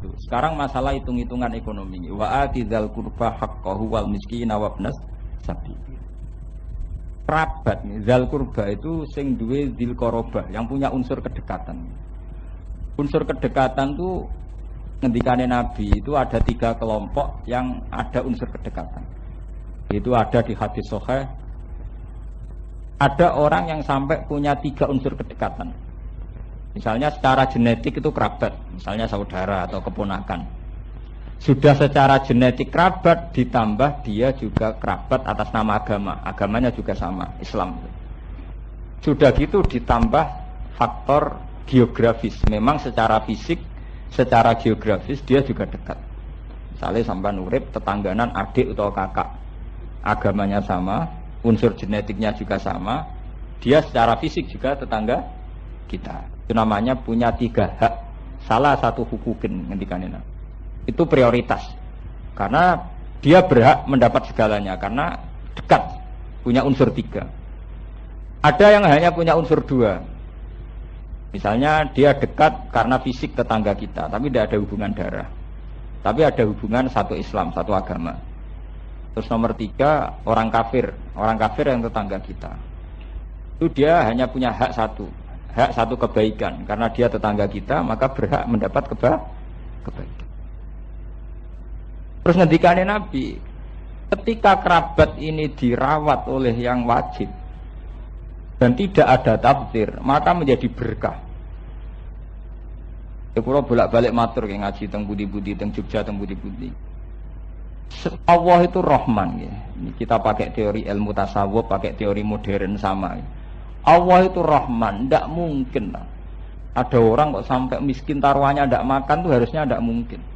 itu. Sekarang masalah hitung-hitungan ekonomi. Wa atidzal qurba haqqahu wal miskina wabnas sabil. Kerabat, zal qurba itu sing duwe dzil qarabah, yang punya unsur kedekatan. Unsur kedekatan itu ngendikane Nabi itu ada 3 kelompok yang ada unsur kedekatan. Itu ada di hadis sahih. Ada orang yang sampai punya 3 unsur kedekatan. Misalnya secara genetik itu kerabat, misalnya saudara atau keponakan. Sudah secara genetik kerabat, ditambah dia juga kerabat atas nama agama. Agamanya juga sama, Islam. Sudah gitu ditambah faktor geografis. Memang secara fisik, secara geografis dia juga dekat. Misalnya sampai urip tetangganan adik atau kakak. Agamanya sama, unsur genetiknya juga sama. Dia secara fisik juga tetangga kita. Itu namanya punya 3 hak. Salah satu hukukin ngendikanin. Itu prioritas. Karena dia berhak mendapat segalanya. Karena dekat. Punya unsur 3. Ada yang hanya punya unsur 2. Misalnya dia dekat karena fisik tetangga kita. Tapi tidak ada hubungan darah. Tapi ada hubungan satu Islam, satu agama. Terus nomor 3, orang kafir. Orang kafir yang tetangga kita. Itu dia hanya punya hak satu. Hak satu kebaikan. Karena dia tetangga kita, maka berhak mendapat kebaikan. Terus ngendikane Nabi, ketika kerabat ini dirawat oleh yang wajib dan tidak ada tafsir, maka menjadi berkah. Kula bolak-balik matur nggih ngaji teng budi-budi teng Jogja teng budi-budi. Allah itu Rahman ya. Kita pakai teori ilmu tasawuf, pakai teori modern sama. Allah itu Rahman, tidak mungkin lah. Ada orang kok sampai miskin taruhannya tidak makan tuh harusnya tidak mungkin.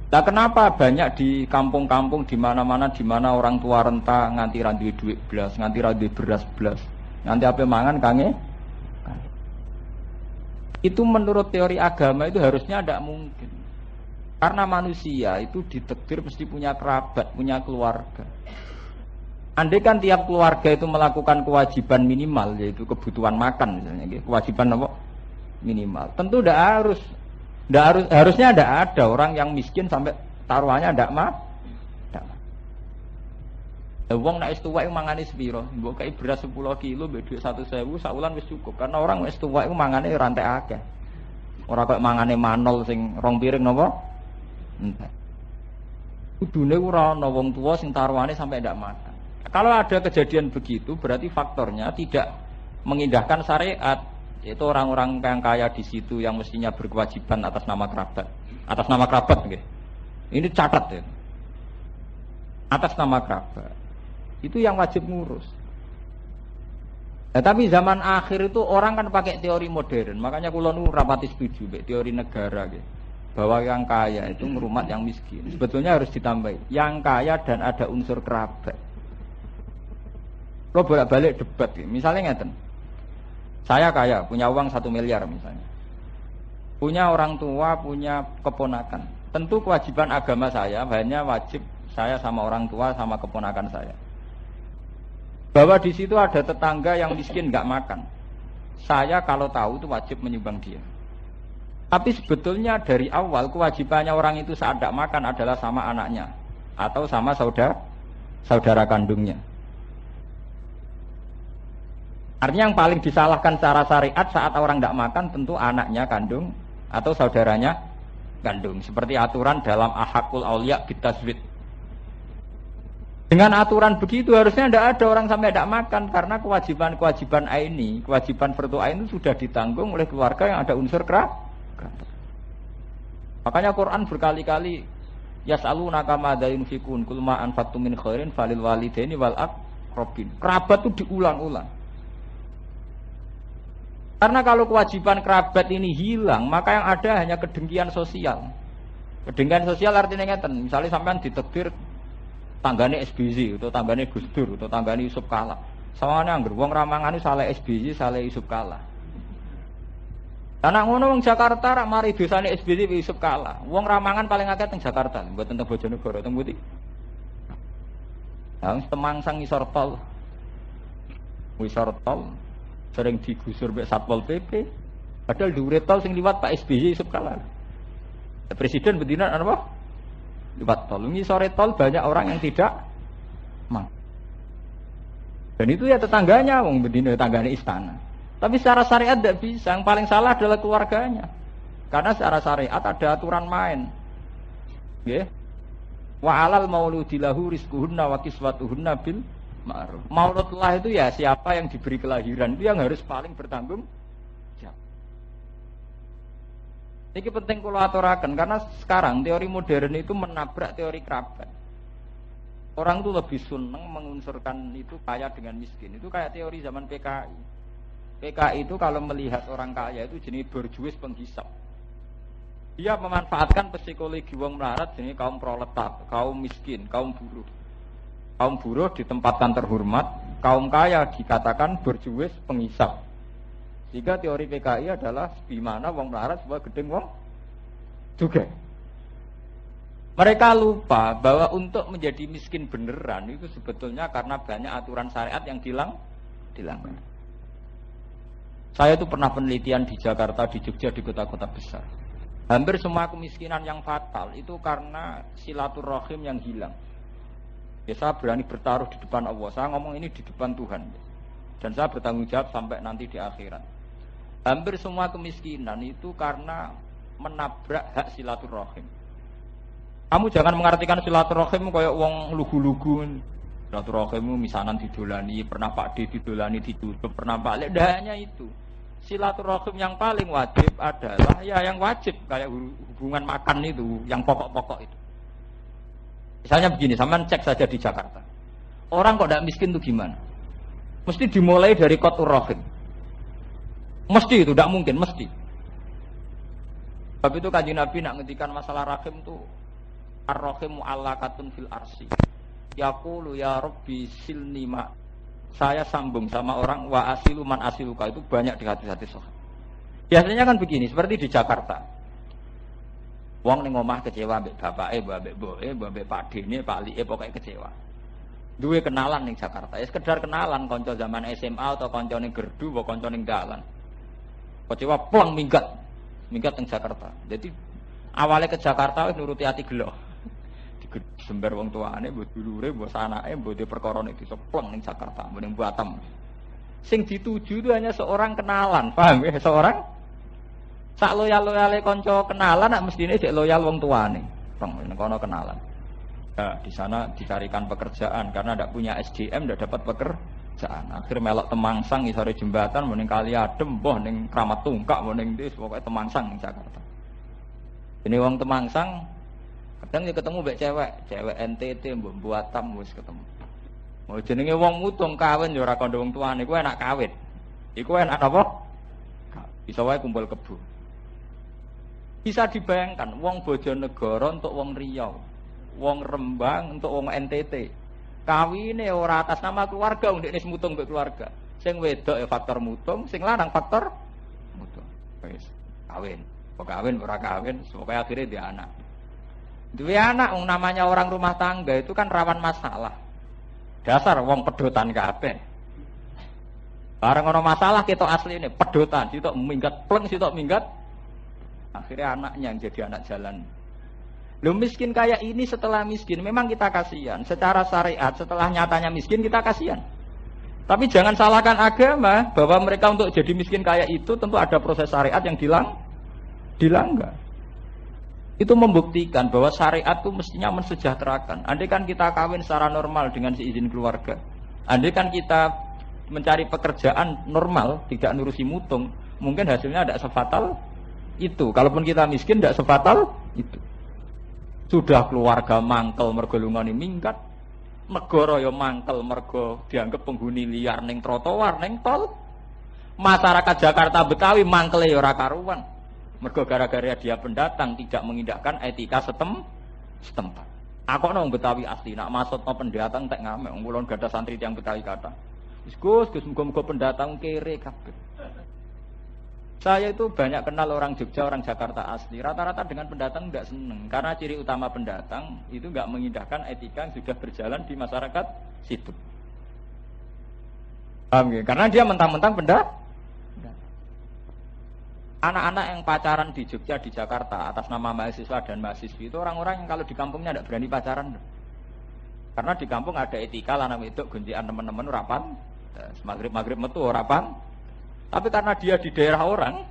Nah, kenapa banyak di kampung-kampung di mana-mana di mana orang tua renta nganti ra duwe duit blas, nganti ra duwe beras blas. Nanti apa mangan kange? Itu menurut teori agama itu harusnya tidak mungkin. Karena manusia itu ditakdir mesti punya kerabat, punya keluarga. Andai kan tiap keluarga itu melakukan kewajiban minimal, yaitu kebutuhan makan misalnya, kewajiban apa? Minimal. Tentu harusnya tidak ada orang yang miskin sampai taruhannya tidak mah. Wong nek wis tuwek mangane sepiro? Mbok kei beras 10 kilo mbek dhuwit 1.000 sakulan wis cukup. Karena orang wis tuwek mangane ora entek akeh. Ora kok mangane manol sing 2 piring napa? Entek. Kudune ora ana wong tuwa sing taruhane sampai ndak makan. Kalau ada kejadian begitu berarti faktornya tidak mengindahkan syariat. Itu orang-orang yang kaya di situ yang mestinya berkewajiban atas nama kerabat. Atas nama kerabat nggih. Ini catat ya. Atas nama kerabat. Itu yang wajib ngurus. Nah, tapi zaman akhir itu orang kan pakai teori modern. Makanya kula nu rapati setuju teori negara gitu. Bahwa yang kaya itu merumat yang miskin. Sebetulnya harus ditambahi yang kaya dan ada unsur kerabat. Lo bolak-balik debat gitu. Misalnya ngeten. Saya kaya, punya uang 1 miliar misalnya. Punya orang tua, punya keponakan. Tentu kewajiban agama saya hanya wajib saya sama orang tua sama keponakan saya. Bahwa di situ ada tetangga yang miskin nggak makan. Saya kalau tahu itu wajib menyumbang dia. Tapi sebetulnya dari awal kewajibannya orang itu saat tidak makan adalah sama anaknya atau sama saudara kandungnya. Artinya yang paling disalahkan secara syariat saat orang tidak makan tentu anaknya kandung atau saudaranya kandung. Seperti aturan dalam ahakul aulia bitaswid. Dengan aturan begitu harusnya tidak ada orang sampai tidak makan karena kewajiban aini, kewajiban fardu ain itu sudah ditanggung oleh keluarga yang ada unsur kerabat. Makanya Quran berkali-kali yas'alunaka madza yunfikun qul ma anfaqtum min khairin falil walidaini wal aqrabin. Kerabat itu diulang-ulang. Karena kalau kewajiban kerabat ini hilang, maka yang ada hanya kedengkian sosial. Kedengkian sosial artinya ngeten, misalnya sampean ditakdir tanggane SBY atau tanggane Gus Dur atau tanggane Yusuf Kala. Sawane angger wong ramangane saleh SBY, saleh Yusuf Kala. Karena ngono wong Jakarta rak mari dosane SBY Yusuf Kala. Wong ramangan paling akeh teng Jakarta, mboten teng Bojonegoro, teng pundi? Lah Temangsang ngisor tol. Ngisor tol sering digusur mek Satpol PP. Padahal dhuwure tol sing liwat Pak SBY Yusuf Kala. Presiden betina apa? Liwat tol. Ini sore tol banyak orang yang tidak mau. Dan itu ya tetangganya, wong betina tetangganya istana. Tapi secara syariat tidak bisa. Yang paling salah adalah keluarganya. Karena secara syariat ada aturan main. Ya. Wa alal mauludi lahu rizquhunna wa kiswatuhunna bil ma'ruf. Mauludlah itu ya siapa yang diberi kelahiran itu yang harus paling bertanggung jawab. Ini penting kalau aturakan karena sekarang teori modern itu menabrak teori kerabat. Orang itu lebih senang mengunsurkan itu kaya dengan miskin. Itu kayak teori zaman PKI. PKI itu kalau melihat orang kaya itu jenis berjuis penghisap. Dia memanfaatkan psikologi wong melarat jenis kaum proletar, kaum miskin, kaum buruh. Kaum buruh ditempatkan terhormat, kaum kaya dikatakan berjuis penghisap. Sehingga teori PKI adalah di mana wong melarat sebuah gedeng wong juga. Mereka lupa bahwa untuk menjadi miskin beneran itu sebetulnya karena banyak aturan syariat yang dilanggar. Saya itu pernah penelitian di Jakarta, di Jogja, di kota-kota besar. Hampir semua kemiskinan yang fatal itu karena silaturahim yang hilang. Ya saya berani bertaruh di depan Allah. Saya ngomong ini di depan Tuhan. Dan saya bertanggung jawab sampai nanti di akhirat. Hampir semua kemiskinan itu karena menabrak hak silaturahim. Kamu jangan mengartikan silaturahim kayak wong lugu-lugu. Silaturahimmu misanan didolani, pernah Pak D didolani ditutup, pernah Pak Lek. Tidak hanya itu. Silaturahim yang paling wajib adalah ya yang wajib kayak hubungan makan itu, yang pokok-pokok itu. Misalnya begini, sampean cek saja di Jakarta. Orang kok tidak miskin itu gimana? Mesti dimulai dari qatur rahim. Mesti itu, tidak mungkin, mesti. Sebab itu Kanjeng Nabi nak ngendikan masalah rahim itu ar-rahimu allaqatun fil arsi. Yaqulu ya Rabbi silni ma. Saya sambung sama orang wa asilu man asiluka itu banyak di hati-hati sahabat. Biasanya kan begini, seperti di Jakarta. Wong ning omah kecewa mbek bapake, mbek mboke, mbek Pak Dene, Pak Like pokoke kecewa. Duwe kenalan ning Jakarta. Ya sekedar kenalan kanca zaman SMA atau kanca ning gerdu apa kanca ning dalan. Kecewa pleng minggat. Minggat ning Jakarta. Jadi awalnya ke Jakarta wis nuruti ati gelo. Disember wong tuane, mbok dulure, mbok sanake, mbok de perkara ning desa pleng ning Jakarta, ning Batam. Sing dituju itu hanya seorang kenalan, paham ya? Seorang sak loyal-loyale kanca kenalan nak mestine cek loyal wong tuane. Pleng ning kono kenalan. Nah, di sana dicarikan pekerjaan karena tidak punya SDM, tidak dapat pekerjaan. Akhir melok Temangsang isore jembatan, mending kali adem, boh ning Kramat Tungkak, mending dis pokoke Temangsang ning Jakarta. Ini wong Temangsang kadang ya ketemu mbek cewek NTT mbok Batam wis ketemu. Mau jenenge wong mutung kawin ya ora kandha wong tuane, kuwi enak kawin. Iku enak apa? Bisa wae kumpul kebo. Bisa dibayangkan wong Bojonegoro untuk wong Riau, wong Rembang untuk wong NTT. Kawine ora atas nama keluarga, ndekne mutung mbek keluarga. Sing wedok ya faktor mutung, sing lanang faktor mutung. Wis kawin. Kok kawin ora kawin, supaya akhirnya dia anak. Duwe anak wong namanya orang rumah tangga itu kan rawan masalah. Dasar wong pedotan kabeh. Bareng ono masalah kita asline pedotan, sitok minggat pleng, sitok minggat. Akhirnya anaknya yang jadi anak jalan. Lu miskin kayak ini setelah miskin memang kita kasihan. Secara syariat setelah nyatanya miskin kita kasihan. Tapi jangan salahkan agama bahwa mereka untuk jadi miskin kayak itu tentu ada proses syariat yang dilanggar. Itu membuktikan bahwa syariat itu mestinya mensejahterakan. Andai kan kita kawin secara normal dengan seizin keluarga, andai kan kita mencari pekerjaan normal, tidak nurusi mutung, mungkin hasilnya tidak sefatal itu. Kalaupun kita miskin tidak sefatal itu. Sudah keluarga mangkel mergo lungane minggat, negara ya mangkel mergo dianggap penghuni liar ning trotoar ning tol. Masyarakat Jakarta Betawi mangkele ya ora karuan. Mergo gara-gara dia pendatang tidak mengindahkan etika setempat. Aku nang Betawi asli nak maksudno pendatang tak ngamek wong kula gadah santri tiyang Betawi kata. Wis Gus muga-muga pendatang kere kabeh. Saya itu banyak kenal orang Jogja, orang Jakarta asli. Rata-rata dengan pendatang enggak seneng karena ciri utama pendatang itu enggak mengindahkan etika yang sudah berjalan di masyarakat situ. Paham ya? Karena dia mentang-mentang pendatang. Anak-anak yang pacaran di Jogja, di Jakarta atas nama mahasiswa dan mahasiswi itu orang-orang yang kalau di kampungnya tidak berani pacaran. Karena di kampung ada etika lanang wedok gonjekan teman-teman rapan, maghrib metu rapan. Tapi karena dia di daerah orang,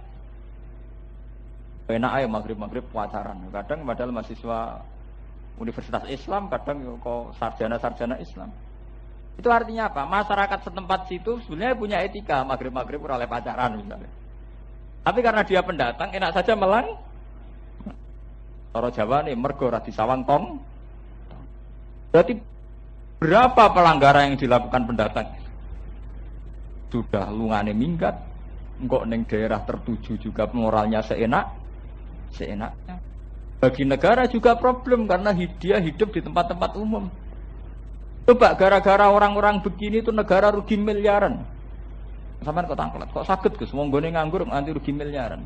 enak aja maghrib pacaran. Kadang padahal mahasiswa Universitas Islam, kadang kok sarjana Islam. Itu artinya apa? Masyarakat setempat situ sebenarnya punya etika maghrib oleh pacaran misalnya. Tapi karena dia pendatang, enak saja melang. Cara Jawa nih mergo ora disawang tong. Berarti berapa pelanggaran yang dilakukan pendatang? Sudah lungane minggat, engkok neng daerah tertuju juga moralnya seenaknya. Bagi negara juga problem karena dia hidup di tempat-tempat umum. Coba gara-gara orang-orang begini itu negara rugi miliaran. Sampeyan kok tangklet, kok sakit Gus wong gone nganggur nganti rugi miliaran.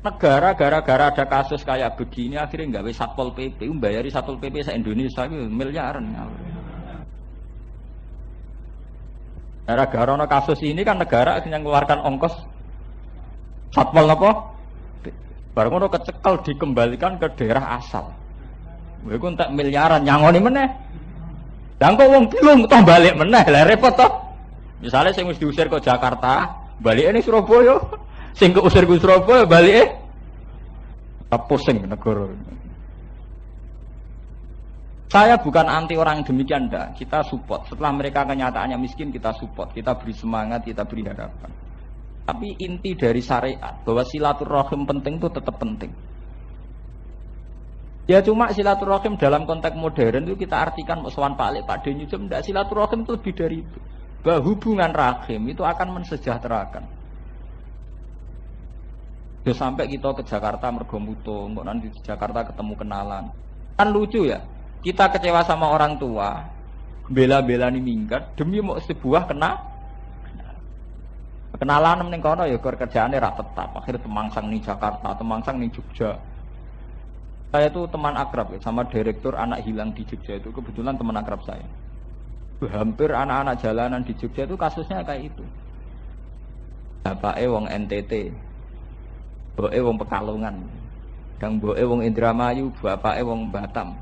Negara gara-gara ada kasus kayak begini akhirnya nggawe Satpol PP, mbayari Satpol PP se Indonesia itu miliaran. Gara-gara ana kasus ini kan negara yang mengeluarkan ongkos Satpol apa? Bareng ngono kecekel dikembalikan ke daerah asal. Kowe ku entek miliaran nyangoni meneh. Lah kok wong bingung toh balik meneh, lah repot toh. Misalnya sing wis diusir ke Jakarta, balik ini Surabaya. Sing keusir ke Surabaya, balik pusing negara. Saya bukan anti orang demikian, enggak. Kita support. Setelah mereka kenyataannya miskin, kita support. Kita beri semangat, kita beri harapan. Tapi inti dari syariat, bahwa silaturahim penting itu tetap penting. Ya cuma silaturahim dalam konteks modern itu kita artikan sowan Pak Lek, Pak Denyujem, enggak, silaturahim itu lebih dari itu. Bahwa hubungan rahim itu akan mensejahterakan. Ya sampai kita ke Jakarta mergo muto, kok nanti di Jakarta ketemu kenalan. Kan lucu ya, kita kecewa sama orang tua, bela-bela nih minggat demi mau sebuah kenalan ning kono ya kerjaane ra tetap. Akhirnya temangsang ning Jakarta, temangsang ning Jogja. Saya itu teman akrab ya, sama direktur anak hilang di Jogja itu kebetulan teman akrab saya. Hampir anak-anak jalanan di Jogja itu kasusnya kayak itu. Bapake wong NTT, mboke wong Pekalongan, dan mboke wong Indramayu, bapake wong Batam.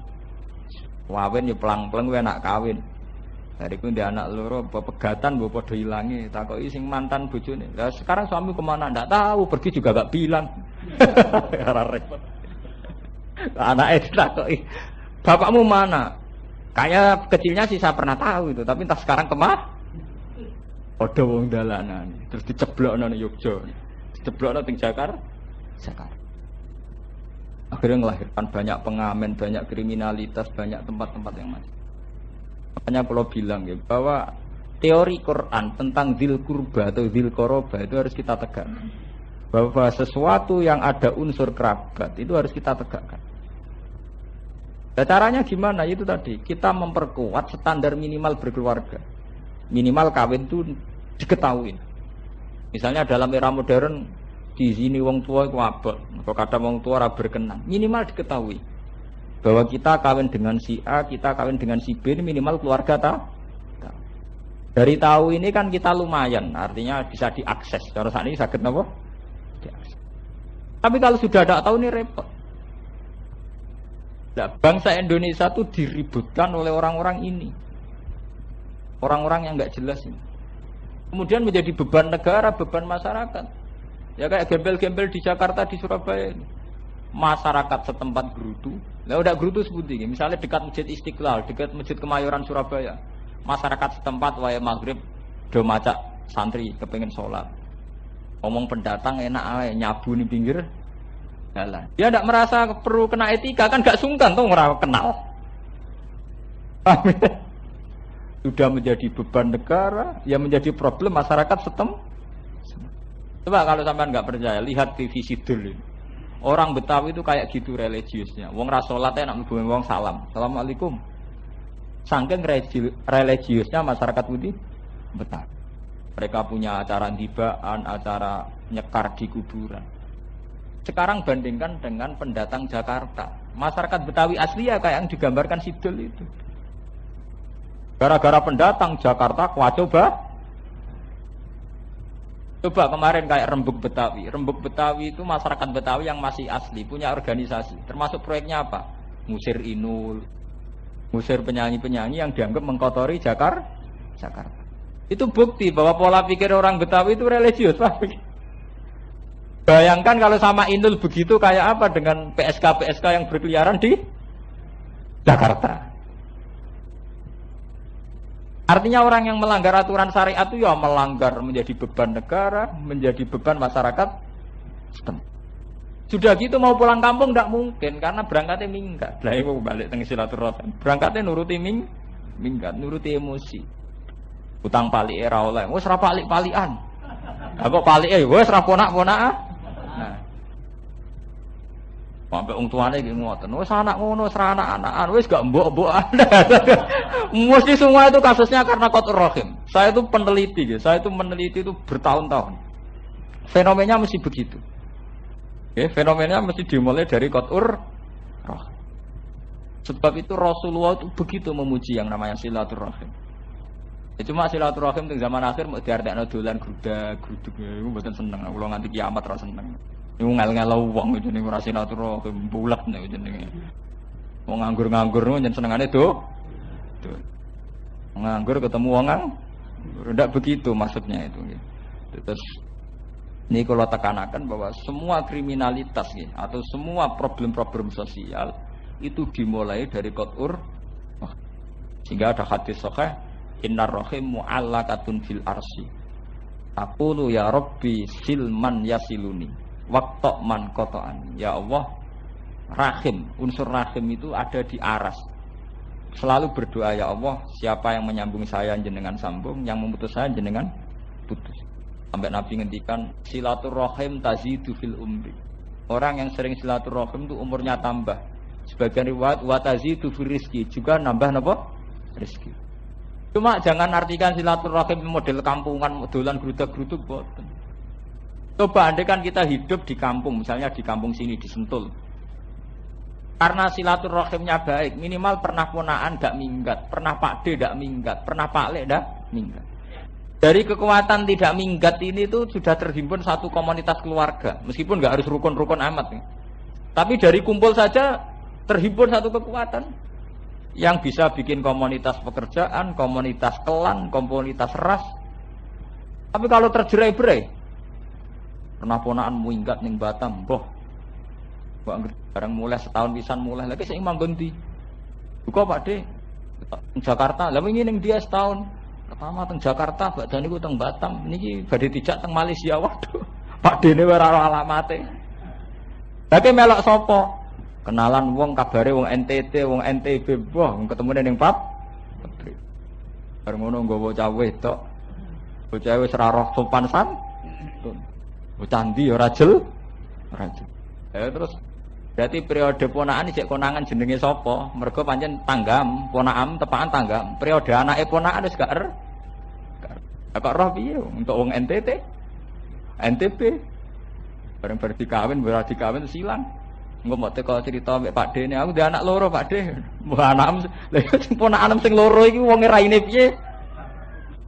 Wawen yo plang-plang kuwi anak kawin. Dari ku ndek anak loro pegatan mbok padha ilange, takoki sing mantan bojone. Lah sekarang suami kemana? Ndak tahu, pergi juga gak bilang. Ora repot. Anaknya ditakoki, bapakmu mana? Kayak kecilnya sih saya pernah tahu itu, tapi entah sekarang kemana? Ada wong dalanan, terus diceblokno nang Yogya, diceblokno teng Jakarta. Akhirnya melahirkan banyak pengamen, banyak kriminalitas, banyak tempat-tempat yang masih. Makanya kalau bilang ya bahwa teori Quran tentang dzil qurba atau dzil qoroba itu harus kita tegakkan. Bahwa sesuatu yang ada unsur kerabat itu harus kita tegakkan. Nah, caranya gimana? Itu tadi kita memperkuat standar minimal berkeluarga. Minimal kawin itu diketahui. Misalnya dalam era modern di sini wong tua itu abot, kalau kata wong tua ora berkenan. Minimal diketahui bahwa kita kawin dengan si A, kita kawin dengan si B, ini minimal keluarga tahu. Dari tahu ini kan kita lumayan, artinya bisa diakses. Kalau saat ini sakit apa? Diakses. Tapi kalau sudah tidak tahu ini repot. Nah, bangsa Indonesia itu diributkan oleh orang-orang ini, orang-orang yang nggak jelas ini. Kemudian menjadi beban negara, beban masyarakat. Ya kayak gembel-gembel di Jakarta, di Surabaya ini. Masyarakat setempat gerutu. Lah udah gerutu seperti ini. Misalnya dekat Masjid Istiqlal, dekat Masjid Kemayoran Surabaya. Masyarakat setempat waya maghrib do macak santri kepengen sholat. Ngomong pendatang enak aja nyabu di pinggir jalan. Dia tidak merasa perlu kena etika, kan gak sungkan tuh ngerasa kenal. Sudah menjadi beban negara, yang menjadi problem masyarakat setempat. Coba kalau sampean nggak percaya, lihat TV Sidul ini. Orang Betawi itu kayak gitu religiusnya. Wong ra salat enak mlebu wong salam. Assalamualaikum. Saking religiusnya masyarakat Budi Betawi. Mereka punya acara dibaan, acara nyekar di kuburan. Sekarang bandingkan dengan pendatang Jakarta. Masyarakat Betawi asli ya kayak yang digambarkan Sidul itu. Gara-gara pendatang Jakarta kuacoba. Coba kemarin kayak Rembug Betawi. Rembug Betawi itu masyarakat Betawi yang masih asli, punya organisasi. Termasuk proyeknya apa? Ngusir Inul, ngusir penyanyi-penyanyi yang dianggap mengkotori Jakarta. Itu bukti bahwa pola pikir orang Betawi itu religius, Pak. Bayangkan kalau sama Inul begitu kayak apa dengan PSK yang berkeliaran di Jakarta. Artinya orang yang melanggar aturan syariat itu ya melanggar, menjadi beban negara, menjadi beban masyarakat. Sudah gitu mau pulang kampung tidak mungkin karena berangkatnya minggat. Lah iku balik teng silaturahim. Berangkatnya nuruti minggat, nuruti emosi. Utang palik era oleh, wis ora palik-palikan. Apa palike wis ora ponak-ponak. Nah. Sampai wong tuane iki ngoten. Wis anak ngono, wis anak-anakan, wis gak mbok-mbokan. Mesti semua itu kasusnya karena qatur rahim. Saya itu peneliti, saya itu meneliti itu bertahun-tahun. Fenomenanya mesti begitu. Fenomenanya mesti dimulai dari qatur rahim. Sebab itu Rasulullah itu begitu memuji yang namanya silaturahim. Cuma silaturahim di zaman akhir mau diartekno dolan grudak-gruduk niku mboten seneng. Kula nganti kiamat ora seneng. Niku ngel-ngelo wong jenenge ora silaturahim bulat niku jenenge. Wong nganggur-nganggur niku njen senengane do. Nganggur ketemu wong ndak begitu maksudnya itu. Terus ini kalau tekanakan bahwa semua kriminalitas atau semua problem-problem sosial itu dimulai dari qatur. Sehingga ada hadis sahih, innar rahim mu'allaqatun fil arsy. Aqulu ya rabbi silman yasiluni waqta man qata'an. Ya Allah, rahim, unsur rahim itu ada di aras. Selalu berdoa, ya Allah, siapa yang menyambung saya jenengan sambung, yang memutus saya jenengan putus. Sampai Nabi ngendikan silaturahim tazidu fil umri. Orang yang sering silaturahim itu umurnya tambah. Sebagian riwayat wa tazidu fil rizki, juga nambah napa? Rezeki. Cuma jangan artikan silaturahim model kampungan, modelan grudak-gruduk boten. Coba andai kan kita hidup di kampung, misalnya di kampung sini di Sentul. Karena silaturahimnya baik, minimal pernah ponaan ndak minggat, pernah Pak D ndak minggat, pernah Pak Le ndak minggat. Dari kekuatan tidak minggat ini tuh sudah terhimpun satu komunitas keluarga, meskipun nggak harus rukun-rukun amat nih. Tapi dari kumpul saja terhimpun satu kekuatan yang bisa bikin komunitas pekerjaan, komunitas kelan, komunitas ras. Tapi kalau terjerai-berai, pernah ponaan minggat ning Batam, boh. Barang mulai setahun pisan mulai lagi saya imam ganti. Buka Pak D Jakarta, lah wingi ning dia setahun. Pertama teng Jakarta, badan niku teng Batam, niki badhe dijak teng Malaysia. Waduh, Pak D ne ora ora alamate. Tapi melok sapa? Kenalan wong kabare wong NTT, wong NTB, wah ketemune ning pub. Bareng ngono nggawa cah wedok. Bocah wis ora roh sopan santun. Bocah ndi ora jel. Terus berarti periode ponaan isih konangan jenenge sapa? Mergo pancen tanggam, ponaan tepakan tanggam. Periode anake ponaan wis gak er. Kok roh piye untuk wong NTT? NTB. Bareng dikawin, ora dikawin silang. Engko mau teko cerita mbek Pak D ne, aku duwe anak loro Pak D. Mbah anakmu lha ponaan sing loro iki wong raine piye?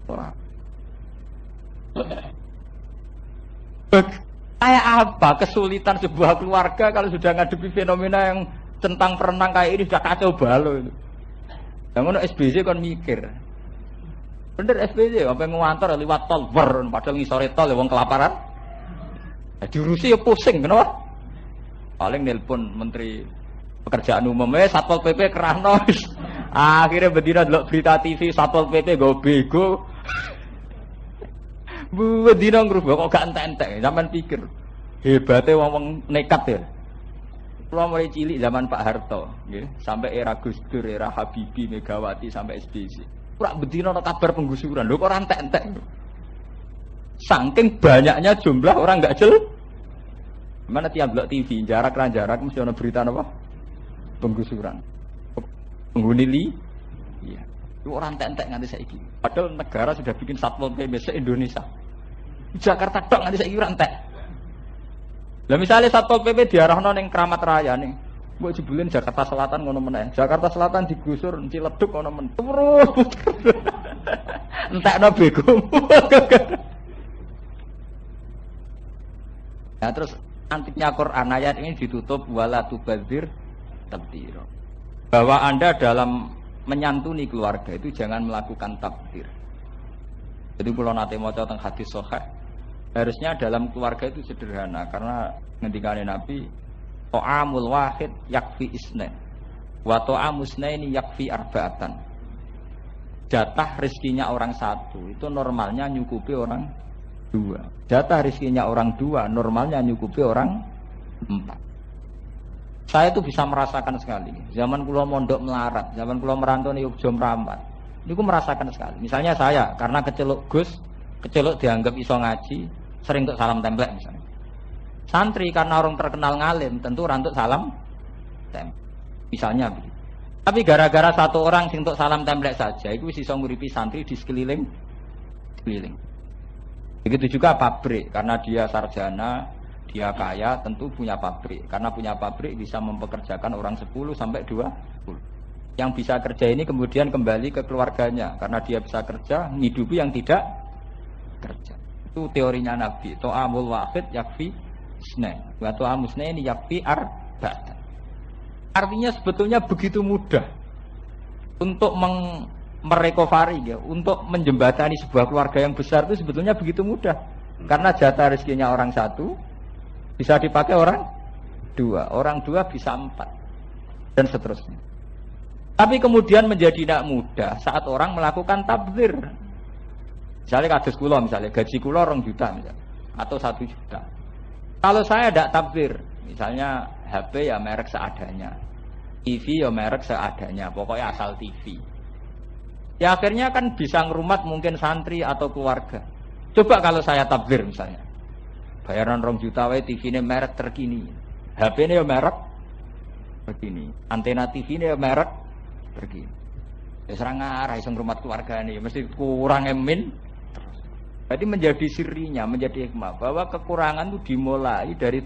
Ora. Kayak apa kesulitan sebuah keluarga kalau sudah ngadepi fenomena yang centang perenang kayak ini sudah kacau balau itu. Yang ngono SBC kon mikir. Bener SBC apa ngantor liwat tol ber padahal ngisore tol wong kelaparan. Diurusi ya pusing kenapa? Paling nelpon menteri pekerjaan umum Satpol PP kerahno. Akhirnya bedina delok berita TV Satpol PP go bego. Bu dina ngrubah kok gak entek-entek, zaman pikir hebatnya wong nekat ya. Kula mulai cilik zaman Pak Harto, nggih, sampai era Gus Dur, era Habibie, Megawati sampai SBY. Ora bedina ana kabar penggusuran, lho kok ora entek-entek. Saking banyaknya jumlah orang enggak jel. Mana tiap blok TV, jarak-jarak jarak mesti ana berita napa? Penggusuran. Penghuni li. Iya. Itu orang entek-entek nganti saiki. Padahal negara sudah bikin Satpol PP se-Indonesia. Jakarta tok nganti saiki ora entek. Lah misalnya Satpol PP diarahno ning Kramat Raya ning, mbok jebulin Jakarta Selatan ngono meneh. Jakarta Selatan digusur Ciledug ngono meneh. Terus entekno bego. Nah terus antiknya Quran ayat ini ditutup wala tubadzir tabdzira. Bahwa Anda dalam menyantuni keluarga itu jangan melakukan tabdzir. Jadi kalau nate maca teng hadis sahih, harusnya dalam keluarga itu sederhana karena ngendikane Nabi ta'amul wahid yakfi isnain wa ta'amusnaini yakfi arba'atan. Jatah rezekinya orang satu itu normalnya nyukupi orang dua. Jatah rezekinya orang dua normalnya nyukupi orang empat. Saya itu bisa merasakan sekali. Zaman kula mondok melarat, zaman kula merantau ning Yogyakarta mrampat. Niku merasakan sekali. Misalnya saya karena keceluk Gus, keceluk dianggap iso ngaji, sering untuk salam templek misalnya. Santri karena orang terkenal ngalim, tentu rantuk salam templek. Misalnya begitu. Tapi gara-gara satu orang sing untuk salam templek saja, itu iso nguripi santri di sekeliling. Begitu juga pabrik, karena dia sarjana, dia kaya, tentu punya pabrik. Karena punya pabrik bisa mempekerjakan orang 10 sampai 20. Yang bisa kerja ini kemudian kembali ke keluarganya, karena dia bisa kerja, menghidupi yang tidak kerja. Itu teorinya Nabi. Ta'amul wahid yakfi isnain. Wa ta'amusnaini yakfi arba'atan. Artinya sebetulnya begitu mudah untuk merecovery ya, untuk menjembatani sebuah keluarga yang besar itu sebetulnya begitu mudah. Karena jatah rezekinya orang satu bisa dipakai orang dua, orang dua bisa 4 dan seterusnya. Tapi kemudian menjadi tidak mudah saat orang melakukan tabdzir. Misalnya kados kula, misalnya gaji kula 2 juta misalnya, atau 1 juta. Kalau saya tidak tabdzir, misalnya HP ya merek seadanya, TV ya merek seadanya, pokoknya asal TV. Ya akhirnya kan bisa ngerumat mungkin santri atau keluarga. Coba kalau saya tabdzir misalnya, bayaran 2 juta wae TV ini merek terkini, HP ini ya merek terkini, antena TV ini ya merek terkini. Ya serang ngarah iso ngrumat keluarga ini, mesti kurang emin. Jadi menjadi sirinya, menjadi hikmah bahwa kekurangan itu dimulai dari